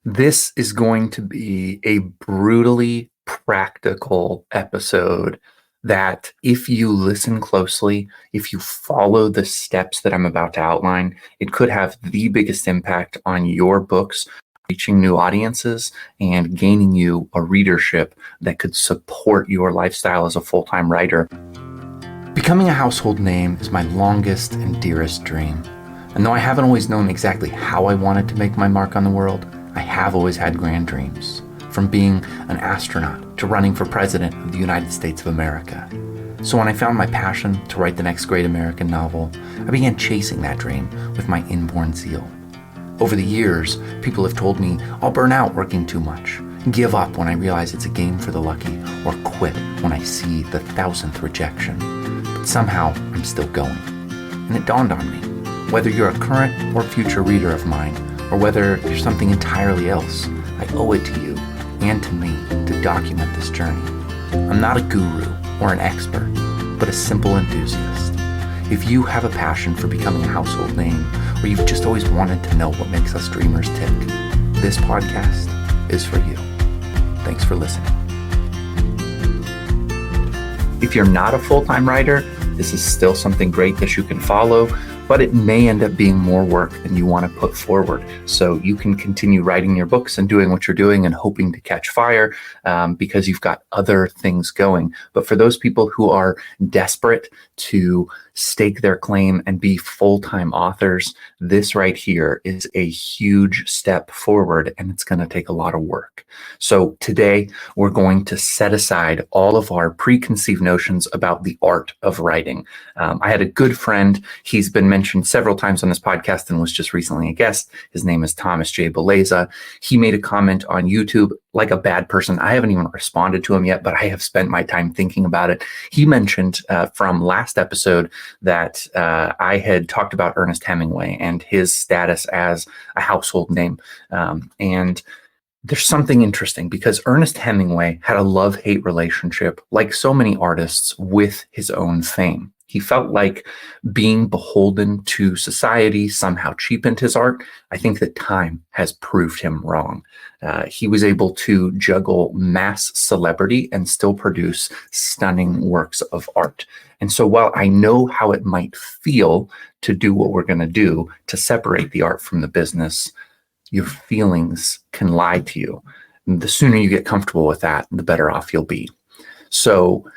This is going to be a brutally practical episode that if you listen closely, if you follow the steps that I'm about to outline, it could have the biggest impact on your books, reaching new audiences and gaining you a readership that could support your lifestyle as a full-time writer. Becoming a household name is my longest and dearest dream. And though I haven't always known exactly how I wanted to make my mark on the world, I have always had grand dreams, from being an astronaut to running for president of the United States of America. So when I found my passion to write the next great American novel, I began chasing that dream with my inborn zeal. Over the years, people have told me I'll burn out working too much, give up when I realize it's a game for the lucky, or quit when I see the 1,000th rejection. But somehow, I'm still going. And it dawned on me, whether you're a current or future reader of mine, or whether you're something entirely else, I owe it to you and to me to document this journey. I'm not a guru or an expert, but a simple enthusiast. If you have a passion for becoming a household name, or you've just always wanted to know what makes us dreamers tick, this podcast is for you. Thanks for listening. If you're not a full-time writer, this is still something great that you can follow, but it may end up being more work than you want to put forward. So you can continue writing your books and doing what you're doing and hoping to catch fire because you've got other things going. But for those people who are desperate to stake their claim and be full-time authors, this right here is a huge step forward, and it's going to take a lot of work. So today we're going to set aside all of our preconceived notions about the art of writing. I had a good friend. He's been mentioned several times on this podcast and was just recently a guest. His name is Thomas J. Beleza. He made a comment on YouTube like a bad person. I haven't even responded to him yet, but I have spent my time thinking about it. He mentioned from last episode that I had talked about Ernest Hemingway and his status as a household name. And there's something interesting because Ernest Hemingway had a love-hate relationship, like so many artists, with his own fame. He felt like being beholden to society somehow cheapened his art. I think that time has proved him wrong. He was able to juggle mass celebrity and still produce stunning works of art. And so while I know how it might feel to do what we're going to do, to separate the art from the business, your feelings can lie to you. And the sooner you get comfortable with that, the better off you'll be. So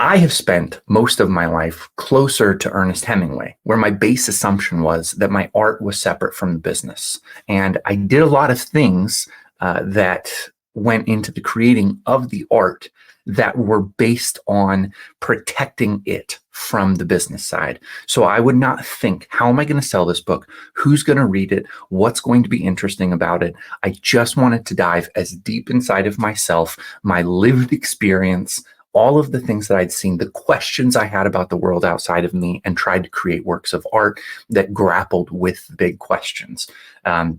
I have spent most of my life closer to Ernest Hemingway, where my base assumption was that my art was separate from the business. And I did a lot of things that went into the creating of the art that were based on protecting it from the business side. So I would not think, how am I going to sell this book? Who's going to read it? What's going to be interesting about it? I just wanted to dive as deep inside of myself, my lived experience, all of the things that I'd seen, the questions I had about the world outside of me, and tried to create works of art that grappled with big questions.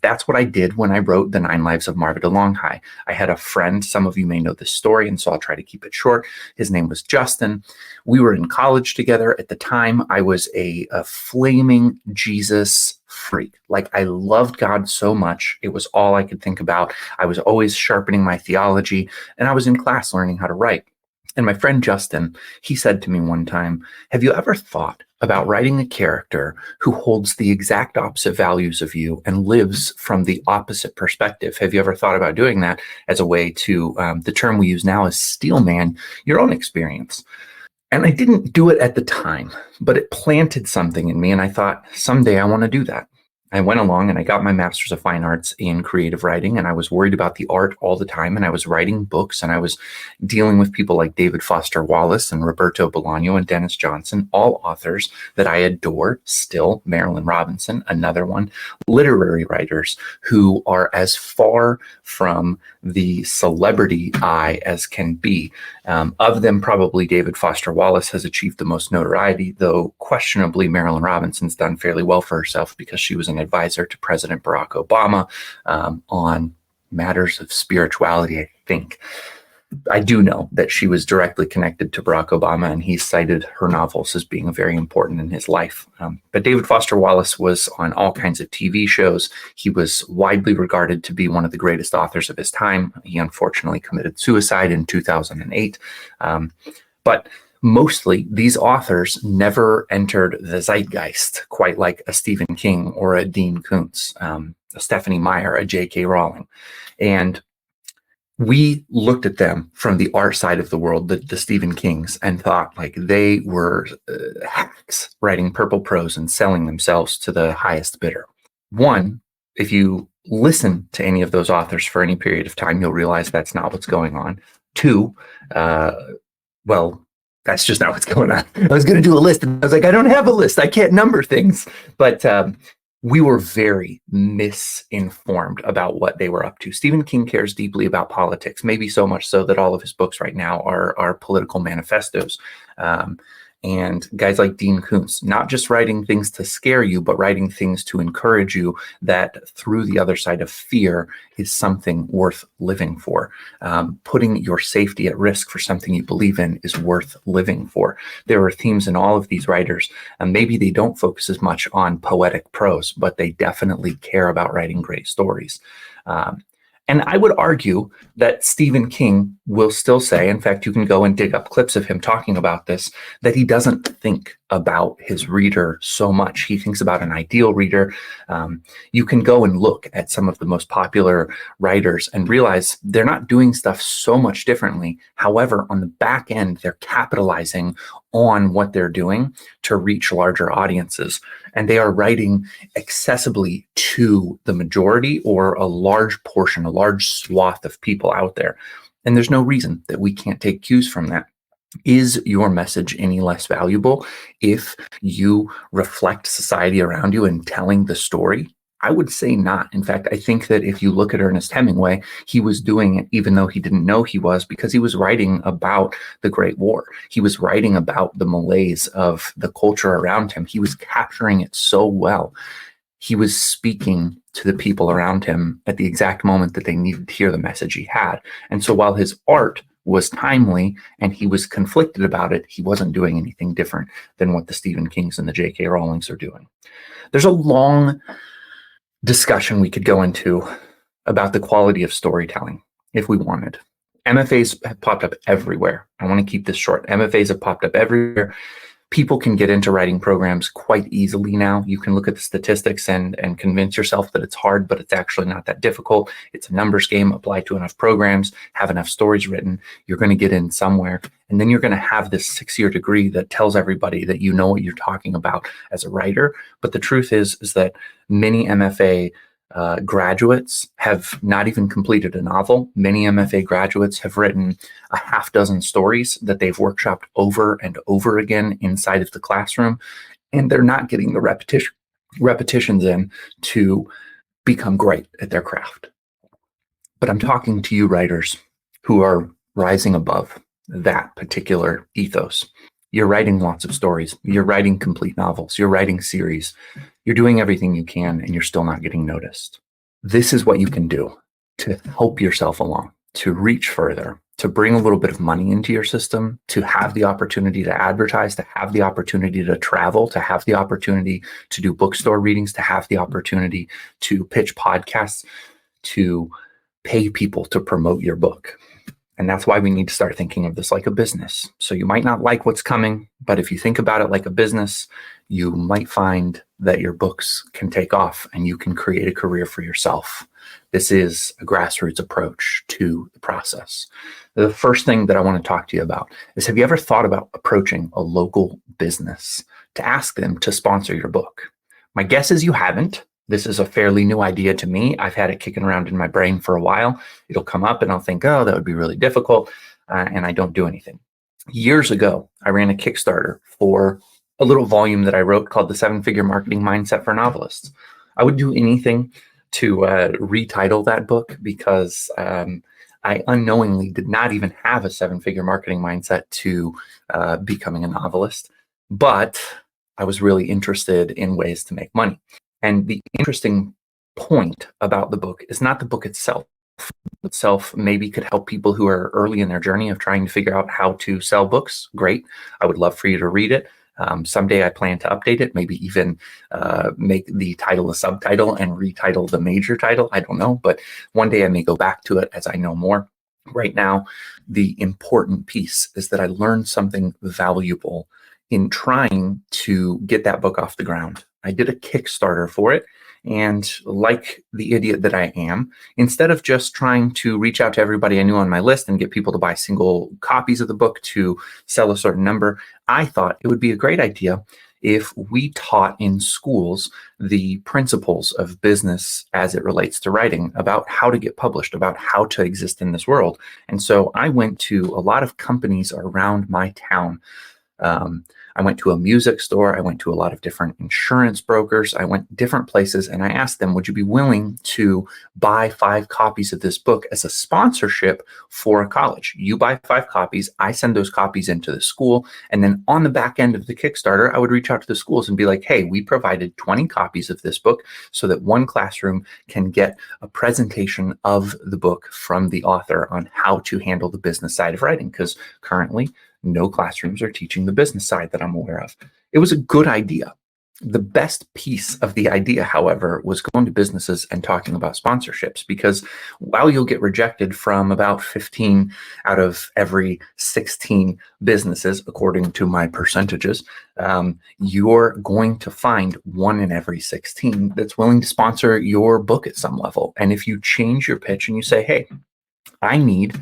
That's what I did when I wrote The 9 Lives of Marva de Longhai. I had a friend, some of you may know this story, and so I'll try to keep it short. His name was Justin. We were in college together. At the time, I was a flaming Jesus freak. Like, I loved God so much. It was all I could think about. I was always sharpening my theology, and I was in class learning how to write. And my friend Justin, he said to me one time, have you ever thought about writing a character who holds the exact opposite values of you and lives from the opposite perspective? Have you ever thought about doing that as a way to, the term we use now is steelman your own experience? And I didn't do it at the time, but it planted something in me. And I thought, someday I want to do that. I went along and I got my Master's of Fine Arts in creative writing, and I was worried about the art all the time, and I was writing books, and I was dealing with people like David Foster Wallace and Roberto Bolaño and Dennis Johnson, all authors that I adore still, Marilynne Robinson, another one, literary writers who are as far from the celebrity eye as can be. Of them, probably David Foster Wallace has achieved the most notoriety, though questionably Marilynne Robinson's done fairly well for herself because she was an advisor to President Barack Obama on matters of spirituality, I think. I do know that she was directly connected to Barack Obama, and he cited her novels as being very important in his life. But David Foster Wallace was on all kinds of TV shows. He was widely regarded to be one of the greatest authors of his time. He unfortunately committed suicide in 2008. But mostly, these authors never entered the zeitgeist quite like a Stephen King or a Dean Koontz, a Stephanie Meyer, a J.K. Rowling. And we looked at them from the art side of the world, the Stephen Kings, and thought like they were hacks writing purple prose and selling themselves to the highest bidder. One, if you listen to any of those authors for any period of time, you'll realize that's not what's going on. Two, well, that's just not what's going on. I was going to do a list, and I was like, I don't have a list. I can't number things. But we were very misinformed about what they were up to. Stephen King cares deeply about politics, maybe so much so that all of his books right now are political manifestos. And guys like Dean Koontz, not just writing things to scare you, but writing things to encourage you that through the other side of fear is something worth living for. Putting your safety at risk for something you believe in is worth living for. There are themes in all of these writers, and maybe they don't focus as much on poetic prose, but they definitely care about writing great stories. And I would argue that Stephen King will still say, in fact, you can go and dig up clips of him talking about this, that he doesn't think about his reader so much. He thinks about an ideal reader. You can go and look at some of the most popular writers and realize they're not doing stuff so much differently. However, on the back end, they're capitalizing on what they're doing to reach larger audiences. And they are writing accessibly to the majority or a large portion, a large swath of people out there. And there's no reason that we can't take cues from that. Is your message any less valuable if you reflect society around you in telling the story? I would say not. In fact, I think that if you look at Ernest Hemingway, he was doing it even though he didn't know he was, because he was writing about the Great War. He was writing about the malaise of the culture around him. He was capturing it so well. He was speaking to the people around him at the exact moment that they needed to hear the message he had. And so while his art was timely and he was conflicted about it, he wasn't doing anything different than what the Stephen Kings and the J.K. Rowlings are doing. There's a long discussion we could go into about the quality of storytelling if we wanted. MFAs have popped up everywhere. I want to keep this short. MFAs have popped up everywhere. People can get into writing programs quite easily now. You can look at the statistics and convince yourself that it's hard, but it's actually not that difficult. It's a numbers game. Apply to enough programs, have enough stories written. You're going to get in somewhere. And then you're going to have this 6-year degree that tells everybody that you know what you're talking about as a writer. But the truth is that many MFA graduates have not even completed a novel. Many MFA graduates have written a half dozen stories that they've workshopped over and over again inside of the classroom, and they're not getting the repetitions in to become great at their craft. But I'm talking to you writers who are rising above that particular ethos. You're writing lots of stories. You're writing complete novels. You're writing series. You're doing everything you can, and you're still not getting noticed. This is what you can do to help yourself along, to reach further, to bring a little bit of money into your system, to have the opportunity to advertise, to have the opportunity to travel, to have the opportunity to do bookstore readings, to have the opportunity to pitch podcasts, to pay people to promote your book. And that's why we need to start thinking of this like a business. So you might not like what's coming, but if you think about it like a business, you might find that your books can take off and you can create a career for yourself. This is a grassroots approach to the process. The first thing that I want to talk to you about is, have you ever thought about approaching a local business to ask them to sponsor your book? My guess is you haven't. This is a fairly new idea to me. I've had it kicking around in my brain for a while. It'll come up and I'll think, oh, that would be really difficult. And I don't do anything. Years ago, I ran a Kickstarter for a little volume that I wrote called The 7-Figure Marketing Mindset for Novelists. I would do anything to retitle that book because I unknowingly did not even have a 7-figure marketing mindset to becoming a novelist. But I was really interested in ways to make money. And the interesting point about the book is not the book itself. itself maybe could help people who are early in their journey of trying to figure out how to sell books. Great. I would love for you to read it. Someday I plan to update it, maybe even make the title a subtitle and retitle the major title. I don't know, but one day I may go back to it as I know more. Right now, the important piece is that I learned something valuable in trying to get that book off the ground. I did a Kickstarter for it. And like the idiot that I am, instead of just trying to reach out to everybody I knew on my list and get people to buy single copies of the book to sell a certain number, I thought it would be a great idea if we taught in schools the principles of business as it relates to writing, about how to get published, about how to exist in this world. And so I went to a lot of companies around my town. I went to a music store. I went to a lot of different insurance brokers. I went different places and I asked them, would you be willing to buy 5 copies of this book as a sponsorship for a college? You buy 5 copies. I send those copies into the school. And then on the back end of the Kickstarter, I would reach out to the schools and be like, hey, we provided 20 copies of this book so that one classroom can get a presentation of the book from the author on how to handle the business side of writing. Because currently, no classrooms are teaching the business side that I'm aware of. It was a good idea. The best piece of the idea, however, was going to businesses and talking about sponsorships, because while you'll get rejected from about 15 out of every 16 businesses, according to my percentages, you're going to find 1 in every 16 that's willing to sponsor your book at some level. And if you change your pitch and you say, hey, I need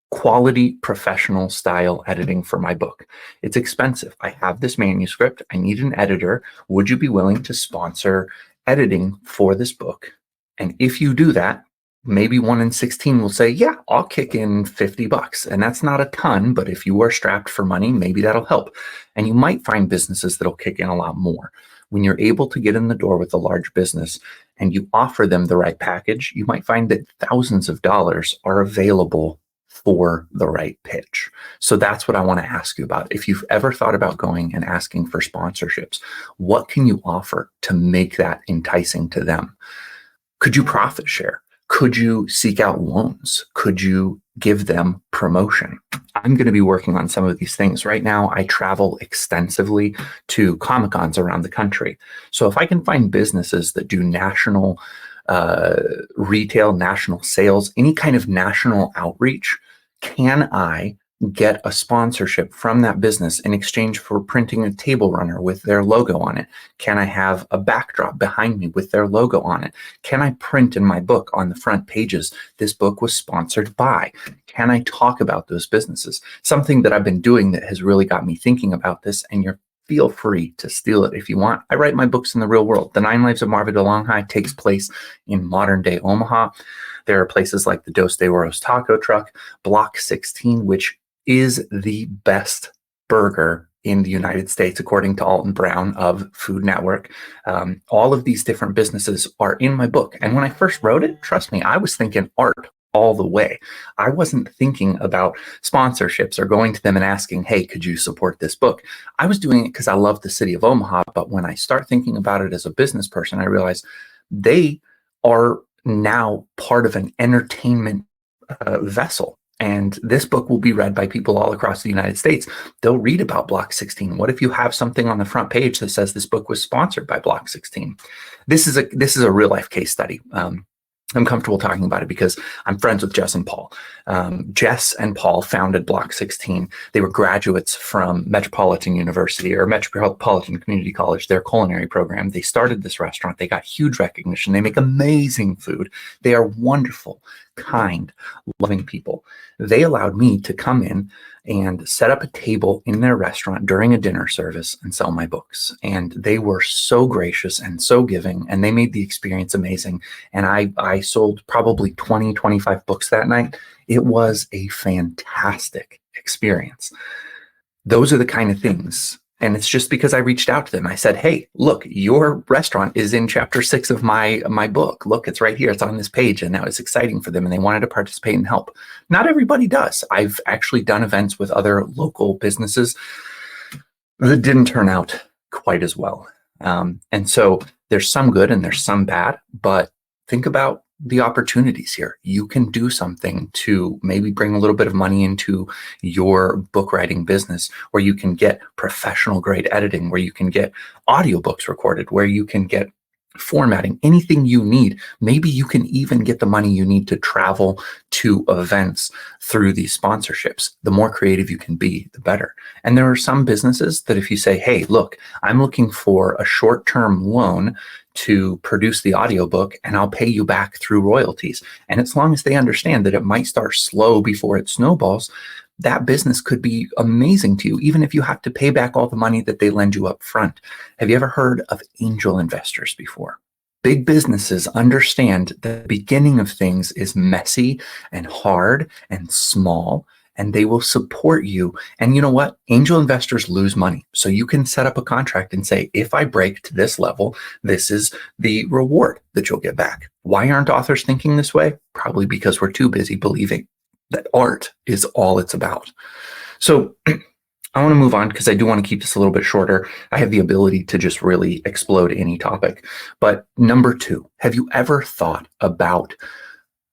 quality professional style editing for my book. It's expensive. I have this manuscript. I need an editor. Would you be willing to sponsor editing for this book? And if you do that, maybe 1 in 16 will say, yeah, I'll kick in $50. And that's not a ton, but if you are strapped for money, maybe that'll help. And you might find businesses that'll kick in a lot more. When you're able to get in the door with a large business and you offer them the right package, you might find that thousands of dollars are available for the right pitch. So that's what I want to ask you about. If you've ever thought about going and asking for sponsorships, what can you offer to make that enticing to them? Could you profit share? Could you seek out loans? Could you give them promotion? I'm going to be working on some of these things. Right now, I travel extensively to Comic-Cons around the country. So if I can find businesses that do national retail, national sales, any kind of national outreach, can I get a sponsorship from that business in exchange for printing a table runner with their logo on it? Can I have a backdrop behind me with their logo on it? Can I print in my book on the front pages, this book was sponsored by? Can I talk about those businesses? Something that I've been doing that has really got me thinking about this, and feel free to steal it if you want. I write my books in the real world. The 9 Lives of Marva DeLonghi takes place in modern day Omaha. There are places like the Dos de Oros taco truck, Block 16, which is the best burger in the United States, according to Alton Brown of Food Network. All of these different businesses are in my book. And when I first wrote it, trust me, I was thinking art all the way. I wasn't thinking about sponsorships or going to them and asking, hey, could you support this book? I was doing it because I love the city of Omaha. But when I start thinking about it as a business person, I realize they are now part of an entertainment vessel. And this book will be read by people all across the United States. They'll read about Block 16. What if you have something on the front page that says this book was sponsored by Block 16? This is a real life case study. I'm comfortable talking about it because I'm friends with Jess and Paul. Jess and Paul founded Block 16. They were graduates from Metropolitan University or Metropolitan Community College, their culinary program. They started this restaurant. They got huge recognition. They make amazing food. They are wonderful, kind, loving people. They allowed me to come in and set up a table in their restaurant during a dinner service and sell my books. And they were so gracious and so giving, and they made the experience amazing. And I sold probably 20, 25 books that night. It was a fantastic experience. Those are the kind of things. And it's just because I reached out to them. I said, hey, look, your restaurant is in chapter 6 of my book. Look, it's right here. It's on this page. And that was exciting for them. And they wanted to participate and help. Not everybody does. I've actually done events with other local businesses that didn't turn out quite as well. And so there's some good and there's some bad. But think about the opportunities here. You can do something to maybe bring a little bit of money into your book writing business, where you can get professional grade editing, where you can get audiobooks recorded, where you can get formatting, anything you need. Maybe you can even get the money you need to travel to events through these sponsorships. The more creative you can be, the better. And there are some businesses that if you say, hey, look, I'm looking for a short-term loan to produce the audiobook and I'll pay you back through royalties. And as long as they understand that it might start slow before it snowballs, that business could be amazing to you, even if you have to pay back all the money that they lend you up front. Have you ever heard of angel investors before? Big businesses understand the beginning of things is messy and hard and small, and they will support you. And you know what? Angel investors lose money. So you can set up a contract and say, if I break to this level, this is the reward that you'll get back. Why aren't authors thinking this way? Probably because we're too busy believing that art is all it's about. So I want to move on because I do want to keep this a little bit shorter. I have the ability to just really explode any topic. But number 2, have you ever thought about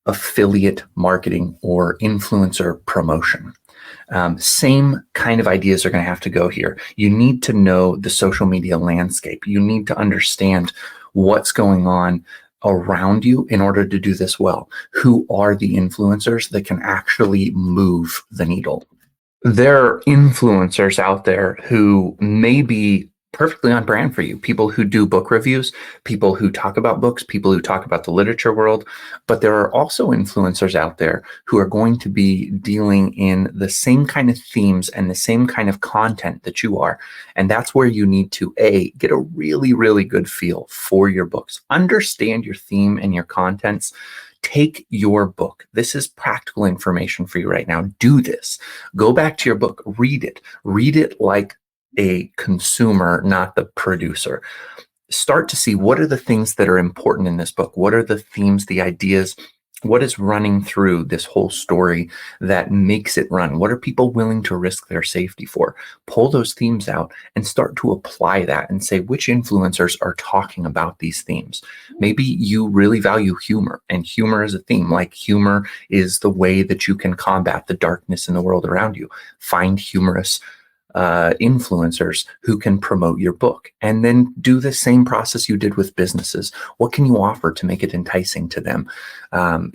affiliate marketing or influencer promotion? Same kind of ideas are going to have to go here. You need to know the social media landscape. You need to understand what's going on around you in order to do this well. Who are the influencers that can actually move the needle? There are influencers out there who may be perfectly on brand for you. People who do book reviews, people who talk about books, people who talk about the literature world. But there are also influencers out there who are going to be dealing in the same kind of themes and the same kind of content that you are. And that's where you need to, A, get a really, really good feel for your books. Understand your theme and your contents. Take your book. This is practical information for you right now. Do this. Go back to your book. Read it. Read it like a consumer, not the producer. Start to see what are the things that are important in this book. What are the themes, the ideas? What is running through this whole story that makes it run? What are people willing to risk their safety for? Pull those themes out and start to apply that and say, which influencers are talking about these themes? Maybe you really value humor, and humor is a theme. Like humor is the way that you can combat the darkness in the world around you. Find humorous influencers who can promote your book, and then do the same process you did with businesses. What can you offer to make it enticing to them?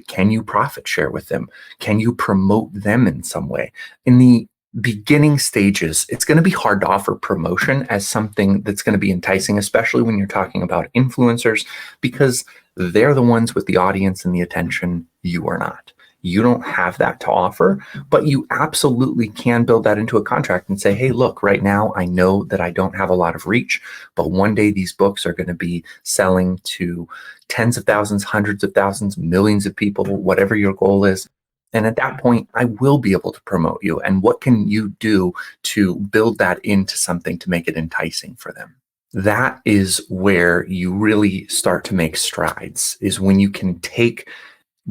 Can you profit share with them? Can you promote them in some way? In the beginning stages, it's going to be hard to offer promotion as something that's going to be enticing, especially when you're talking about influencers, because they're the ones with the audience and the attention. You are not. You don't have that to offer, but you absolutely can build that into a contract and say, hey, look, right now I know that I don't have a lot of reach, but one day these books are going to be selling to tens of thousands, hundreds of thousands, millions of people, whatever your goal is. And at that point, I will be able to promote you. And what can you do to build that into something to make it enticing for them? That is where you really start to make strides, is when you can take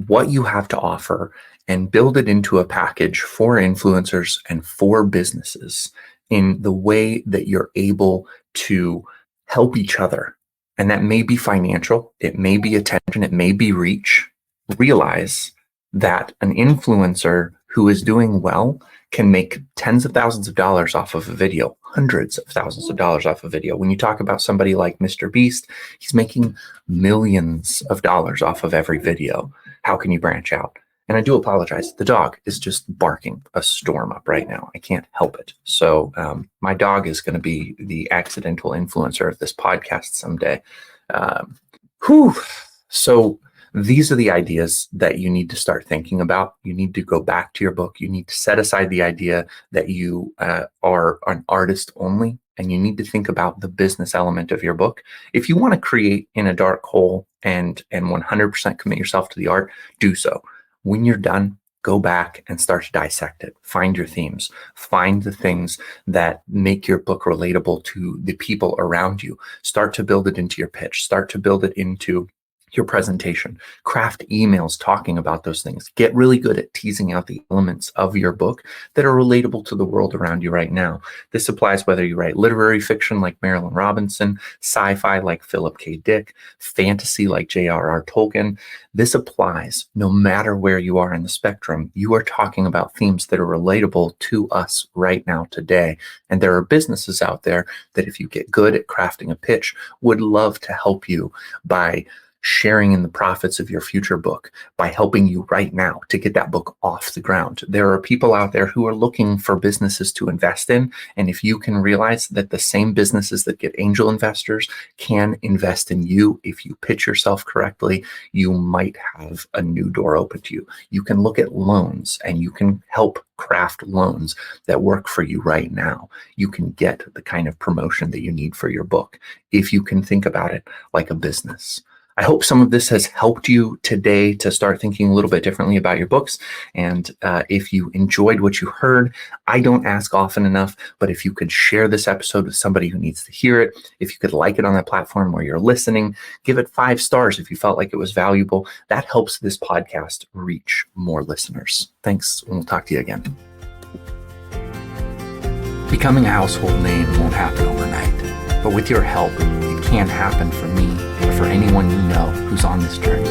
what you have to offer and build it into a package for influencers and for businesses in the way that you're able to help each other. And that may be financial, it may be attention, it may be reach. Realize that an influencer who is doing well can make tens of thousands of dollars off of a video, hundreds of thousands of dollars off a video. When you talk about somebody like Mr. Beast, he's making millions of dollars off of every video. How can you branch out? And I do apologize. The dog is just barking a storm up right now. I can't help it. So my dog is going to be the accidental influencer of this podcast someday. So these are the ideas that you need to start thinking about. You need to go back to your book. You need to set aside the idea that you are an artist only, and you need to think about the business element of your book. If you want to create in a dark hole and 100% commit yourself to the art, do so. When you're done, go back and start to dissect it. Find your themes. Find the things that make your book relatable to the people around you. Start to build it into your pitch. Start to build it into your presentation, craft emails talking about those things. Get really good at teasing out the elements of your book that are relatable to the world around you right now. This applies whether you write literary fiction like Marilynne Robinson, sci-fi like Philip K. Dick, fantasy like J.R.R. Tolkien. This applies no matter where you are in the spectrum. You are talking about themes that are relatable to us right now today. And there are businesses out there that, if you get good at crafting a pitch, would love to help you by sharing in the profits of your future book, by helping you right now to get that book off the ground. There are people out there who are looking for businesses to invest in. And if you can realize that the same businesses that get angel investors can invest in you, if you pitch yourself correctly, you might have a new door open to you. You can look at loans and you can help craft loans that work for you right now. You can get the kind of promotion that you need for your book if you can think about it like a business. I hope some of this has helped you today to start thinking a little bit differently about your books. And if you enjoyed what you heard, I don't ask often enough, but if you could share this episode with somebody who needs to hear it, if you could like it on that platform where you're listening, give it 5 stars if you felt like it was valuable. That helps this podcast reach more listeners. Thanks, and we'll talk to you again. Becoming a household name won't happen overnight, but with your help, it can happen for me or for anyone you know who's on this journey.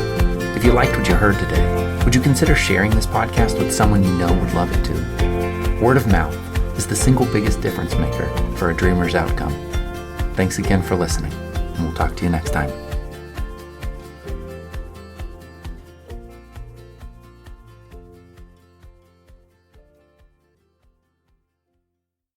If you liked what you heard today, would you consider sharing this podcast with someone you know would love it too? Word of mouth is the single biggest difference maker for a dreamer's outcome. Thanks again for listening, and we'll talk to you next time.